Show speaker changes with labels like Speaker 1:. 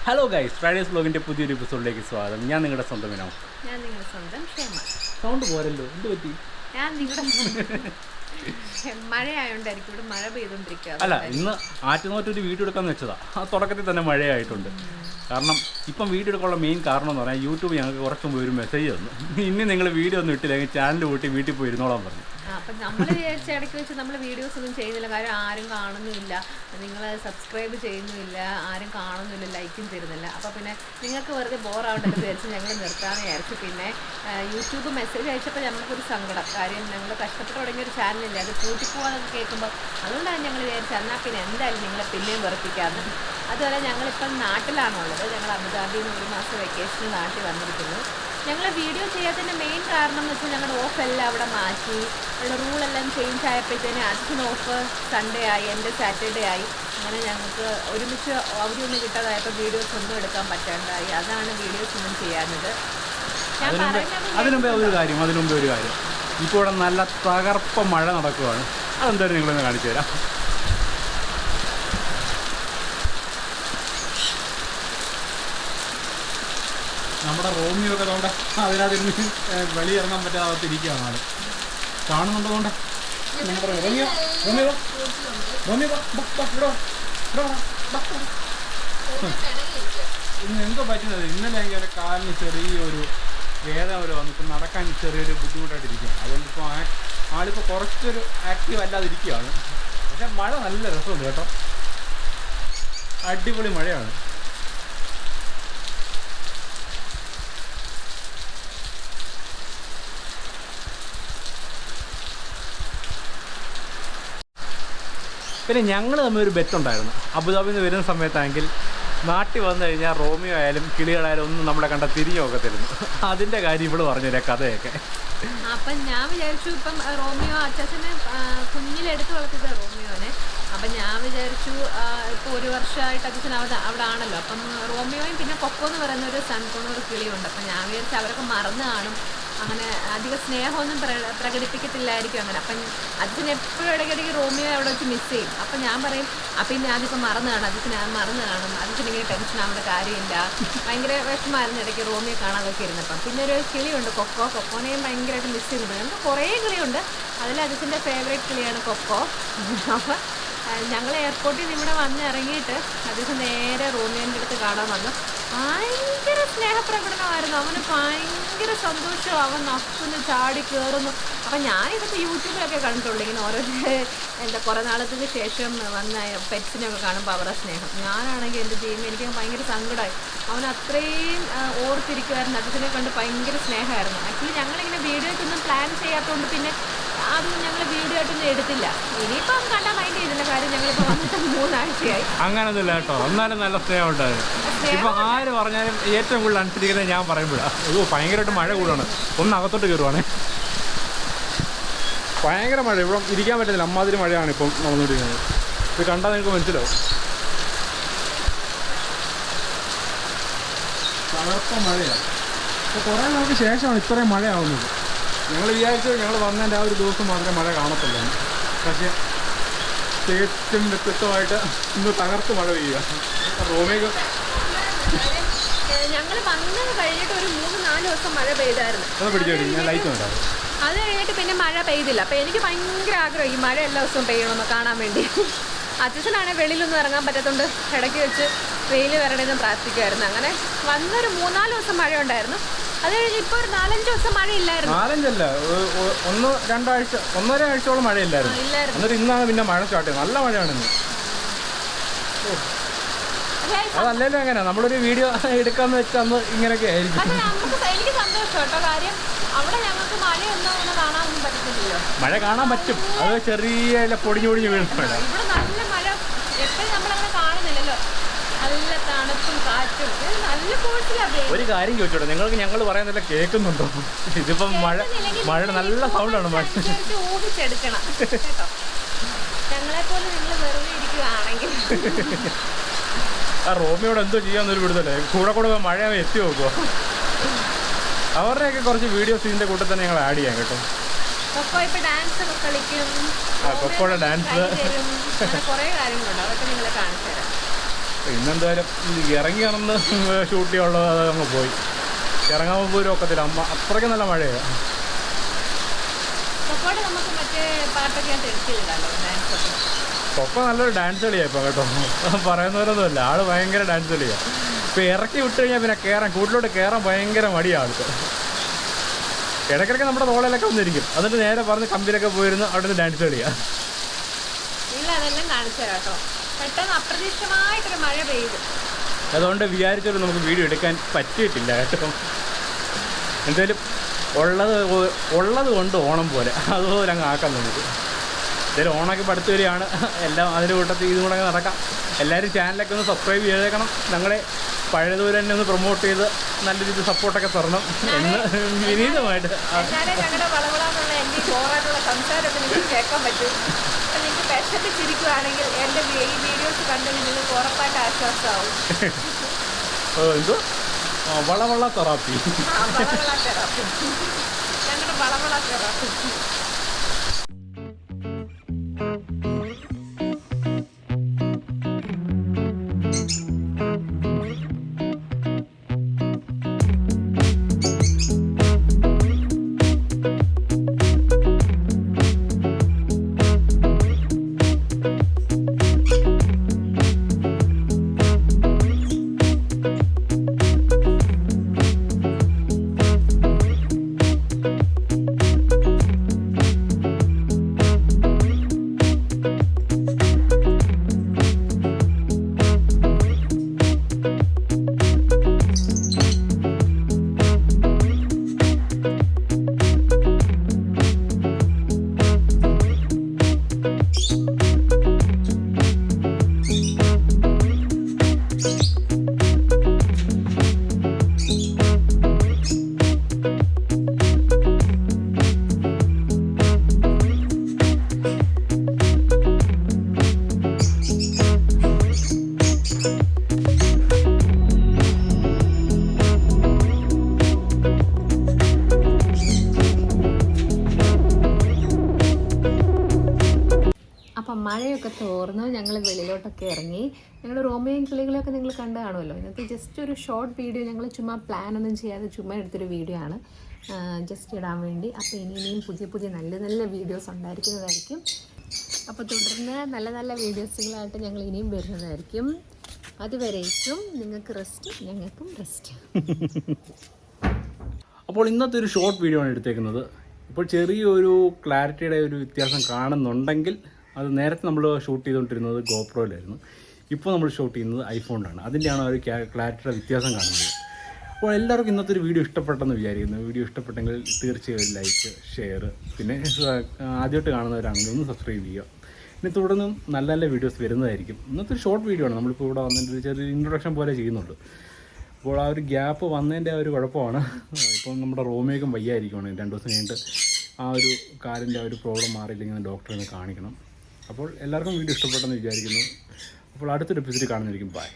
Speaker 1: Hello guys, Fridays വ്ലോഗിൻ്റെ പുതിയൊരു എപ്പിസോഡിലേക്ക് സ്വാഗതം. ഞാൻ നിങ്ങളുടെ സ്വന്തം വിനോ.
Speaker 2: ഞാൻ നിങ്ങളുടെ സ്വന്തം ക്ഷേമ.
Speaker 1: സൗണ്ട് പോരല്ലോ, എന്ത് പറ്റി?
Speaker 2: ഞാൻ നിങ്ങളുടെ മഴയായോണ്ടായിരിക്കും, ഇവിടെ മഴ പെയ്തോണ്ടിരിക്കുക.
Speaker 1: അല്ല, ഇന്ന് ആറ്റുനോറ്റൊരു വീഡിയോ എടുക്കാമെന്ന് വെച്ചതാ. ആ തുടക്കത്തിൽ തന്നെ മഴയായിട്ടുണ്ട്. കാരണം ഇപ്പം വീഡിയോ എടുക്കാനുള്ള മെയിൻ കാരണം എന്ന് പറഞ്ഞാൽ യൂട്യൂബ് ഞങ്ങൾക്ക് കുറച്ച് മുമ്പ് ഒരു മെസ്സേജ് തന്നു, ഇനി നിങ്ങൾ വീഡിയോ ഒന്നും ഇട്ടില്ലെങ്കിൽ ചാനൽ കൂട്ടി വീട്ടിൽ പോയി ഇരുന്നോളാൻ പറഞ്ഞു.
Speaker 2: അപ്പം നമ്മൾ വിചാരിച്ച ഇടയ്ക്ക് വെച്ച് നമ്മൾ വീഡിയോസ് ഒന്നും ചെയ്യുന്നില്ല, കാര്യം ആരും കാണുന്നുമില്ല, നിങ്ങൾ സബ്സ്ക്രൈബ് ചെയ്യുന്നുമില്ല, ആരും കാണുന്നില്ല, ലൈക്കും തരുന്നില്ല. അപ്പോൾ പിന്നെ നിങ്ങൾക്ക് വെറുതെ ബോറാവണ്ടെന്ന് വിചാരിച്ച് ഞങ്ങൾ നിർത്താമെന്ന് വിചാരിച്ചു. പിന്നെ യൂട്യൂബ് മെസ്സേജ് അയച്ചപ്പോൾ ഞങ്ങൾക്കൊരു സങ്കടം, കാര്യം ഞങ്ങൾ കഷ്ടപ്പെട്ട് തുടങ്ങിയൊരു ചാനലില്ലേ, അത് കൂട്ടിപ്പോവാന്നൊക്കെ കേൾക്കുമ്പോൾ അതുകൊണ്ടാണ് ഞങ്ങൾ വിചാരിച്ചത് എന്നാൽ പിന്നെ എന്തായാലും നിങ്ങളെ പിന്നെയും വെറുപ്പിക്കാമെന്ന്. അതുപോലെ ഞങ്ങളിപ്പം നാട്ടിലാണുള്ളത്. ഞങ്ങൾ അബുദാബിയിൽ നിന്ന് 1 മാസം വെക്കേഷന് നാട്ടിൽ വന്നിരിക്കുന്നു. ഞങ്ങൾ വീഡിയോ ചെയ്യാത്തതിൻ്റെ മെയിൻ കാരണം എന്ന് വെച്ചാൽ ഞങ്ങളുടെ ഓഫെല്ലാം അവിടെ മാറ്റി, ഞങ്ങളുടെ റൂളെല്ലാം ചേഞ്ച് ആയപ്പോഴത്തേന് അച്ഛൻ ഓഫ് സൺഡേ ആയി, എൻ്റെ സാറ്റർഡേ ആയി. അങ്ങനെ ഞങ്ങൾക്ക് ഒരുമിച്ച് അവധിയൊന്നും കിട്ടാതായപ്പോൾ വീഡിയോസ് ഒന്നും എടുക്കാൻ പറ്റാണ്ടായി. അതാണ് വീഡിയോസ് ഒന്നും ചെയ്യാഞ്ഞത്. ഞാൻ
Speaker 1: അതിനുമ്പേ ഒരു കാര്യം ഇപ്പോൾ ഇവിടെ നല്ല തകർപ്പ മഴ നടക്കുകയാണ്. അതെന്തായാലും നിങ്ങളൊന്ന് കാണിച്ചു തരാം. നമ്മുടെ റോമിയോ ഒക്കെ അതുകൊണ്ട് അതിനകത്ത് വെളിയിറങ്ങാൻ പറ്റാതെ ഇരിക്കുകയാണ് ആള്. കാണുന്നുണ്ടതുകൊണ്ട് നമ്മുടെ റോമിയോ റോമിയോ റോമിയോ ഇന്ന് എന്തോ പറ്റുന്നത്, ഇന്നലെ ഒരു കാലിന് ചെറിയൊരു വേദന വരെ വന്നു. ഇപ്പം നടക്കാൻ ചെറിയൊരു ബുദ്ധിമുട്ടായിട്ടിരിക്കുകയാണ്. അതുകൊണ്ട് ഇപ്പോൾ ആളിപ്പോൾ കുറച്ചൊരു ആക്റ്റീവ് അല്ലാതിരിക്കുകയാണ്. പക്ഷേ മഴ നല്ല രസമുണ്ട് കേട്ടോ, അടിപൊളി മഴയാണ്. പിന്നെ ഞങ്ങൾ തമ്മിൽ ഒരു ബെറ്റുണ്ടായിരുന്നു. അബുദാബിയിൽ നിന്ന് വരുന്ന സമയത്താണെങ്കിൽ നാട്ടിൽ വന്നു കഴിഞ്ഞാൽ റോമിയോ ആയാലും കിളികളായാലും ഒന്നും നമ്മളെ കണ്ട തിരിഞ്ഞു നോക്കത്തിരുന്നു. അതിൻ്റെ കാര്യം ഇവിടെ പറഞ്ഞുതരാം, കഥയൊക്കെ.
Speaker 2: അപ്പം ഞാൻ വിചാരിച്ചു, ഇപ്പം റോമിയോ അച്ചാച്ചനെ കുഞ്ഞിലെടുത്ത് വളർത്തിയത് റോമിയോനെ. അപ്പം ഞാൻ വിചാരിച്ചു ഇപ്പോൾ 1 വർഷമായിട്ട് അച്ഛൻ അവിടെ ആണല്ലോ. അപ്പം റോമിയോയും പിന്നെ കൊക്കോ എന്ന് പറയുന്ന ഒരു സൺകോണൂർ കിളിയുണ്ട്. അപ്പം ഞാൻ വിചാരിച്ചു അവരൊക്കെ മറന്നു കാണും, അങ്ങനെ അധികം സ്നേഹമൊന്നും പ്രകടിപ്പിക്കത്തില്ലായിരിക്കും അങ്ങനെ. അപ്പം അച്ഛൻ എപ്പോഴും ഇടയ്ക്കിടയ്ക്ക് റോമിയോ അവിടെ വെച്ച് മിസ് ചെയ്യും. അപ്പം ഞാൻ പറയും, അപ്പം ഇനി അതിപ്പോൾ മറന്നു കാണും, അച്ഛൻ മറന്നു കാണും, അച്ഛനിങ്ങനെ ടെൻഷൻ ആവേണ്ട കാര്യമില്ല. ഭയങ്കര വിഷമമായിരുന്നു ഇടയ്ക്ക് റോമിയോ കാണാതൊക്കെ ഇരുന്നപ്പം. പിന്നെ ഒരു കിളിയുണ്ട് കൊക്കോനെയും ഭയങ്കരമായിട്ട് മിസ് ചെയ്യുന്നുണ്ട്. ഞങ്ങൾക്ക് കുറേ കിളിയുണ്ട്, അതിൽ അച്ഛൻ്റെ ഫേവറേറ്റ് കിളിയാണ് കൊക്കോ. അപ്പം ഞങ്ങൾ എയർപോർട്ടിൽ നിന്ന് ഇവിടെ വന്ന് ഇറങ്ങിയിട്ട് അദ്ദേഹം നേരെ റോമിയോൻ്റെ അടുത്ത് കാണാൻ വന്നു. ഭയങ്കര സ്നേഹപ്രകടനമായിരുന്നു, അവന് ഭയങ്കര സന്തോഷം, അവൻ നക്കുന്നു, ചാടി കയറുന്നു. അപ്പം ഞാനിതൊക്കെ യൂട്യൂബിലൊക്കെ കണ്ടിട്ടുള്ളൂ, ഇങ്ങനെ ഓരോ കുറേ നാളത്തിന് ശേഷം വന്ന പെറ്റ്സിനൊക്കെ കാണുമ്പോൾ അവരുടെ സ്നേഹം. ഞാനാണെങ്കിൽ എൻ്റെ ദൈവം, എനിക്ക് ഭയങ്കര സങ്കടമായി. അവൻ അത്രയും ഓർത്തിരിക്കുമായിരുന്നു, അദ്ദേഹത്തിനെ കണ്ട് ഭയങ്കര സ്നേഹമായിരുന്നു. ആക്ച്വലി ഞങ്ങളിങ്ങനെ വീഡിയോയ്ക്കൊന്നും പ്ലാൻ ചെയ്യാത്തതുകൊണ്ട് പിന്നെ അതൊന്നും ഞങ്ങൾ വീഡിയോ ആയിട്ടൊന്നും എടുത്തില്ല. ഇനിയിപ്പം കണ്ടാൽ മൈൻഡ് ചെയ്തില്ല, കാര്യം ഞങ്ങളിപ്പോൾ വന്നിട്ട് 3 ആഴ്ചയായി.
Speaker 1: അങ്ങനൊന്നുമില്ല കേട്ടോ, എന്നാലും നല്ല സ്നേഹം ഉണ്ടായിരുന്നു. ഇപ്പം ആര് പറഞ്ഞാലും ഏറ്റവും കൂടുതൽ അനുസരിക്കുന്നത് ഞാൻ പറയുമ്പോഴാണ്. അയ്യോ ഭയങ്കരമായിട്ട് മഴ കൂടാണ്, ഒന്ന് അകത്തോട്ട് കയറുവാണ്. ഭയങ്കര മഴ, ഇവിടെ ഇരിക്കാൻ പറ്റുന്നില്ല, അമ്മാതിരി മഴയാണ് ഇപ്പം നടന്നുകൊണ്ടിരിക്കുന്നത്. ഇത് കണ്ടാൽ നിങ്ങൾക്ക് മനസ്സിലാവും, തകർപ്പ മഴയാണ്. അപ്പോൾ കുറേ നാൾക്ക് ശേഷമാണ് ഇത്രയും മഴയാവുന്നത്. ഞങ്ങൾ വിചാരിച്ചത് ഞങ്ങൾ വന്നതിൻ്റെ ആ ഒരു ദിവസം മാത്രമേ മഴ കാണത്തുള്ളൂ. പക്ഷേ തികച്ചും വ്യത്യസ്തമായിട്ട് ഇന്ന് തകർത്ത് മഴ പെയ്യുക. റോമിയോ
Speaker 2: ഞങ്ങൾ വന്നത് കഴിഞ്ഞിട്ട് ഒരു 3-4 ദിവസം മഴ പെയ്തായിരുന്നു.
Speaker 1: അത് പിടിച്ചു, ഞാൻ ലൈറ്റ് ഉണ്ടാവും.
Speaker 2: അത് കഴിഞ്ഞിട്ട് പിന്നെ മഴ പെയ്തില്ല. അപ്പോൾ എനിക്ക് ഭയങ്കര ആഗ്രഹം ഈ മഴ എല്ലാ ദിവസവും പെയ്യണമെന്ന് കാണാൻ വേണ്ടി. അച്ഛനാണെങ്കിൽ വെളിയിലൊന്നും ഇറങ്ങാൻ പറ്റാത്തതുകൊണ്ട് ഇടയ്ക്ക് വെച്ച് വെയിൽ വരണമെന്ന് പ്രാർത്ഥിക്കുമായിരുന്നു. അങ്ങനെ വന്നൊരു 3-4 ദിവസം മഴ ഉണ്ടായിരുന്നു. അത് കഴിഞ്ഞ് ഇപ്പോൾ ഒരു 4-5 ദിവസം മഴയില്ലായിരുന്നു.
Speaker 1: 4-5 1-2 ആഴ്ച 1.5 ആഴ്ചയോളം മഴയില്ലായിരുന്നു. എന്നിട്ട് ഇന്നാണ് പിന്നെ മഴ സ്റ്റാർട്ട് ചെയ്തത്. നല്ല മഴയാണ് ഇന്ന്. അതല്ലല്ലോ എങ്ങനെ നമ്മളൊരു വീഡിയോ എടുക്കാന്ന് വെച്ചാൽ അന്ന് ഇങ്ങനെയൊക്കെ ആയിരിക്കും.
Speaker 2: എനിക്ക് സന്തോഷം കേട്ടോ, കാര്യം അവിടെ ഞങ്ങൾക്ക് മഴയൊന്നും അങ്ങനെ കാണാനൊന്നും പറ്റത്തില്ലല്ലോ.
Speaker 1: മഴ കാണാൻ പറ്റും, അത് ചെറിയ പൊടിഞ്ഞു വീഴുന്ന മഴ.
Speaker 2: ഇവിടെ നല്ല മഴ എപ്പോഴും നമ്മളങ്ങനെ കാണുന്നില്ലല്ലോ, നല്ല തണുപ്പും കാറ്റും, നല്ല ഫോഴ്സിലാണ്.
Speaker 1: ഒരു കാര്യം ചോദിച്ചോട്ടെ, നിങ്ങൾക്ക് ഞങ്ങൾ പറയുന്നില്ല കേൾക്കുന്നുണ്ടോ? ഇതിപ്പം മഴ നല്ല സൗണ്ടാണ്. മഴ
Speaker 2: ഊഹിച്ചെടുക്കണം കേട്ടോ, ഞങ്ങളെപ്പോലെ നിങ്ങൾ വെറുതെ ഇരിക്കുകയാണെങ്കിൽ.
Speaker 1: ആ റോമിയോട് എന്തോ ചെയ്യാന്നൊരു വിടുതല്ലേ, കൂടെ മഴ എത്തി നോക്കുമോ? അവരുടെയൊക്കെ കുറച്ച് വീഡിയോസ് ഇതിൻ്റെ കൂട്ടത്തിൽ തന്നെ ഞങ്ങൾ ആഡ് ചെയ്യാം കേട്ടോ.
Speaker 2: കൊക്കോയുടെ ഡാൻസ്, കുറേ കാര്യങ്ങളുണ്ട്, അതൊക്കെ നിങ്ങളെ കാണിച്ചു തരാം.
Speaker 1: ഇന്നെന്തായാലും ഇറങ്ങിയാണെന്ന് ഷൂട്ട് ചെയ്യാനുള്ളത് അത് അങ്ങ് പോയി. ഇറങ്ങാൻ പോലും ഒക്കത്തില്ല, അത്രയ്ക്ക് നല്ല മഴയാണ്. കൊക്ക നല്ലൊരു ഡാൻസ് കളിയാണ് ഇപ്പം കേട്ടോ, പറയുന്നവരൊന്നുമല്ല. ആള് ഭയങ്കര ഡാൻസ് കളിയാണ്. ഇപ്പം ഇറക്കി വിട്ട് കഴിഞ്ഞാൽ പിന്നെ കൂട്ടിലോട്ട് കയറാൻ ഭയങ്കര മടിയാണ് ആൾക്ക്. ഇടയ്ക്കിടയ്ക്ക് നമ്മുടെ തോളിലൊക്കെ വന്നിരിക്കും, എന്നിട്ട് നേരെ പറഞ്ഞ് കമ്പിയിലൊക്കെ പോയിരുന്നു അവിടെ നിന്ന് ഡാൻസ് കളിയാണ്. അതുകൊണ്ട് വിചാരിച്ചൊരു നമുക്ക് വീഡിയോ എടുക്കാൻ പറ്റിയിട്ടില്ല കേട്ടോ. എന്തായാലും ഉള്ളത് കൊണ്ട് ഓണം പോലെ അതുപോലെ അങ്ങ് ആക്കാം നമുക്ക്. എന്തായാലും ഓണമൊക്കെ പഠിത്തു വരികയാണ്, എല്ലാം അതിൻ്റെ കൂട്ടത്തിൽ ഇതും കൂടെ നടക്കാം. എല്ലാവരും ചാനലൊക്കെ ഒന്ന് സബ്സ്ക്രൈബ് ചെയ്തേക്കണം, ഞങ്ങളെ പഴയതുപോലെ തന്നെ ഒന്ന് പ്രൊമോട്ട് ചെയ്ത് നല്ല രീതിയിൽ സപ്പോർട്ടൊക്കെ തരണം എന്ന് വിനീതമായിട്ട്. എന്തോ വളവള തെറാപ്പി.
Speaker 2: അപ്പം മഴയൊക്കെ തോർന്ന് ഞങ്ങൾ വെളിയിലോട്ടൊക്കെ ഇറങ്ങി. ഞങ്ങളുടെ റോമിയോയും കിളികളൊക്കെ നിങ്ങൾ കണ്ടു കാണുമല്ലോ. ഇന്നത്തെ ജസ്റ്റ് ഒരു ഷോർട്ട് വീഡിയോ, ഞങ്ങൾ ചുമ്മാ പ്ലാനൊന്നും ചെയ്യാതെ ചുമ്മാ എടുത്തൊരു വീഡിയോ ആണ്, ജസ്റ്റ് ഇടാൻ വേണ്ടി. അപ്പോൾ ഇനിയും പുതിയ നല്ല വീഡിയോസ് ഉണ്ടായിരിക്കുന്നതായിരിക്കും. അപ്പോൾ തുടർന്ന് നല്ല വീഡിയോസുകളായിട്ട് ഞങ്ങൾ ഇനിയും വരുന്നതായിരിക്കും. അതുവരേക്കും നിങ്ങൾക്ക് റെസ്റ്റ്, ഞങ്ങൾക്കും റെസ്റ്റ്.
Speaker 1: അപ്പോൾ ഇന്നത്തെ ഒരു ഷോർട്ട് വീഡിയോ ആണ് എടുത്തേക്കുന്നത്. ഇപ്പോൾ ചെറിയൊരു ക്ലാരിറ്റിയുടെ ഒരു വ്യത്യാസം കാണുന്നുണ്ടെങ്കിൽ അത് നേരത്തെ നമ്മൾ ഷൂട്ട് ചെയ്തുകൊണ്ടിരുന്നത് ഗോപ്രോയിലായിരുന്നു, ഇപ്പോൾ നമ്മൾ ഷൂട്ട് ചെയ്യുന്നത് ഐഫോണിലാണ്. അതിൻ്റെയാണ് ഒരു ക്ലാരിറ്റിയുടെ വ്യത്യാസം കാണുന്നത്. അപ്പോൾ എല്ലാവർക്കും ഇന്നത്തെ ഒരു വീഡിയോ ഇഷ്ടപ്പെട്ടെന്ന് വിചാരിക്കുന്നു. വീഡിയോ ഇഷ്ടപ്പെട്ടെങ്കിൽ തീർച്ചയായും ലൈക്ക്, ഷെയർ, പിന്നെ ആദ്യമായിട്ട് കാണുന്നവരാണെങ്കിൽ ഒന്ന് സബ്സ്ക്രൈബ് ചെയ്യുക. ഇനി തുടർന്നും നല്ല വീഡിയോസ് വരുന്നതായിരിക്കും. ഇന്നത്തെ ഒരു ഷോർട്ട് വീഡിയോ ആണ്, നമ്മളിപ്പോൾ ഇവിടെ വന്നിട്ട് ചെറിയൊരു ഇൻട്രൊഡക്ഷൻ പോലെ ചെയ്യുന്നുള്ളൂ. അപ്പോൾ ആ ഒരു ഗ്യാപ്പ് വന്നതിൻ്റെ ആ ഒരു കുഴപ്പമാണ്. ഇപ്പം നമ്മുടെ റോമിയോക്കും വയ്യായിരിക്കുവാണ്, 2 ദിവസം കഴിഞ്ഞിട്ട് ആ ഒരു കാലിൻ്റെ ആ ഒരു പ്രോബ്ലം മാറിയില്ലെങ്കിൽ ഡോക്ടറെ കാണിക്കണം. അപ്പോൾ എല്ലാവർക്കും വീഡിയോ ഇഷ്ടപ്പെട്ടെന്ന് വിചാരിക്കുന്നു. അപ്പോൾ അടുത്തൊരു എപ്പിസോഡിൽ കാണുന്നതായിരിക്കും. ബൈ.